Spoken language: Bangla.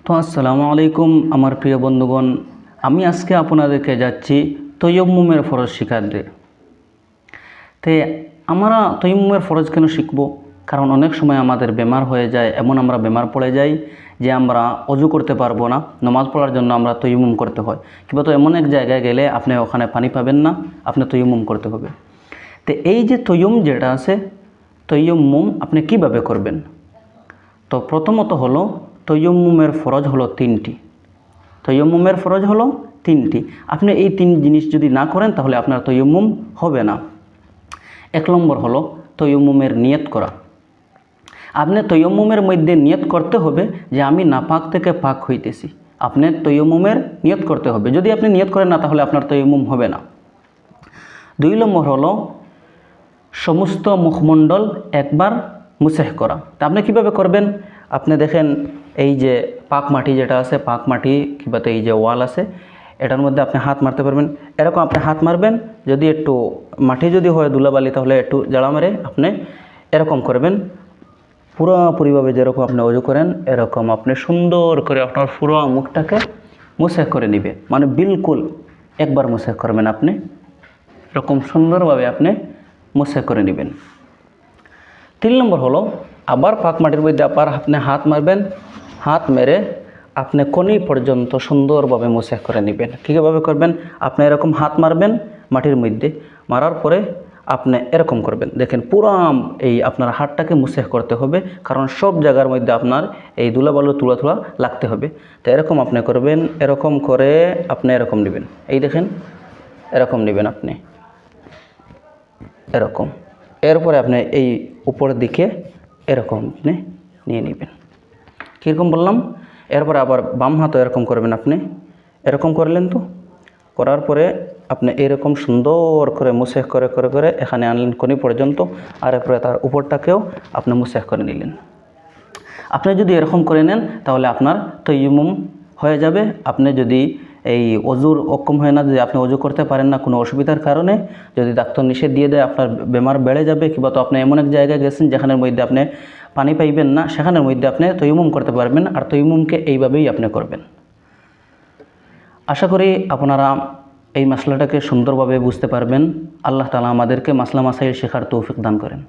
তো আসসালামু আলাইকুম আমার প্রিয় বন্ধুগণ, আমি আজকে আপনাদেরকে যাচ্ছি তৈয়ম্মুমের ফরজ শিখাতে। তে আমরা তৈয়ম্মুমের ফরজ কেন শিখব? কারণ অনেক সময় আমাদের বেমার হয়ে যায়, এমন আমরা বেমার পড়ে যাই যে আমরা অজু করতে পারবো না, নামাজ পড়ার জন্য আমরা তৈয়ম্মুম করতে হয়। কিংবা তো এমন এক জায়গায় গেলে আপনি ওখানে পানি পাবেন না, আপনি তৈয়ম্মুম করতে হবে। তো এই যে তৈয়ম যেটা আছে, তৈয়ম্মুম আপনি কিভাবে করবেন? তো প্রথমত হলো তৈয়ম্মুমের ফরজ হলো তিনটি। তৈয়ম্মুমের ফরজ হলো তিনটি। আপনি এই তিন জিনিস যদি না করেন তাহলে আপনার তৈয়ম্মুম হবে না। এক নম্বর হলো তৈয়ম্মুমের নিয়ত করা। আপনি তৈয়ম্মুমের মধ্যে নিয়ত করতে হবে যে আমি নাপাক থেকে পাক হইতেছি। আপনি তৈয়ম্মুমের নিয়ত করতে হবে। যদি আপনি নিয়ত করেন না তাহলে আপনার তৈয়ম্মুম হবে না। দুই নম্বর হলো সমস্ত মুখমণ্ডল একবার মুসাহ করা। তা আপনি কীভাবে করবেন? আপনি দেখেন এই যে পাক মাটি যেটা আছে, পাক মাটি কিংবা এই যে ওয়াল আছে, এটার মধ্যে আপনি হাত মারতে পারবেন। এরকম আপনি হাত মারবেন, যদি একটু মাটি যদি হয় ধুলাবালি তাহলে একটু জাড়া মেরে আপনি এরকম করবেন। পুরোপুরিভাবে যেরকম আপনি অজু করেন এরকম আপনি সুন্দর করে আপনার পুরো মুখটাকে মুসাহ করে নেবেন। মানে বিলকুল একবার মুসাহ করবেন আপনি, এরকম সুন্দরভাবে আপনি মুসাহ করে নেবেন। তিন নম্বর হলো আবার পাক মাটির মধ্যে আবার আপনি হাত মারবেন। হাত মেরে আপনি কোনি পর্যন্ত সুন্দরভাবে মুসাহ করে নেবেন। কীভাবে করবেন? আপনি এরকম হাত মারবেন মাটির মধ্যে, মারার পরে আপনি এরকম করবেন। দেখেন পুরো এই আপনার হাতটাকে মুসাহ করতে হবে, কারণ সব জায়গার মধ্যে আপনার এই ধুলাবালু তুলা লাগতে হবে। তো এরকম আপনি করবেন, এরকম করে আপনি এরকম নেবেন। এই দেখেন এরকম নেবেন আপনি, এরকম। এরপরে আপনি এই উপরের দিকে এরকম আপনি নিয়ে নেবেন। কীরকম বললাম? এরপরে আবার বাম হাতও এরকম করবেন আপনি। এরকম করলেন, তো করার পরে আপনি এরকম সুন্দর করে মুসাহ করে করে করে এখানে আনলেন কোনি পর্যন্ত, আর এরপরে তার উপরটাকেও আপনি মুসাহ করে নিলেন। আপনি যদি এরকম করে নেন তাহলে আপনার তৈয়ম্মুম হয়ে যাবে। আপনি যদি এই অজুর অক্ষম হয় না, যদি আপনি অজু করতে পারেন না কোনো অসুবিধার কারণে, যদি ডাক্তার নিষেধ দিয়ে দেয় আপনার বেমার বেড়ে যাবে, কিংবা তো আপনি এমন এক জায়গায় গেছেন যেখানের মধ্যে আপনি পানি পাইবেন না, সেখানের মধ্যে আপনি তৈয়ম্মুম করতে পারবেন। আর তৈয়ম্মুমকে এইভাবেই আপনি করবেন। আশা করি আপনারা এই মাসলাটাকে সুন্দরভাবে বুঝতে পারবেন। আল্লাহ তাআলা আমাদেরকে মাসলা মাসাইল শেখার তৌফিক দান করেন।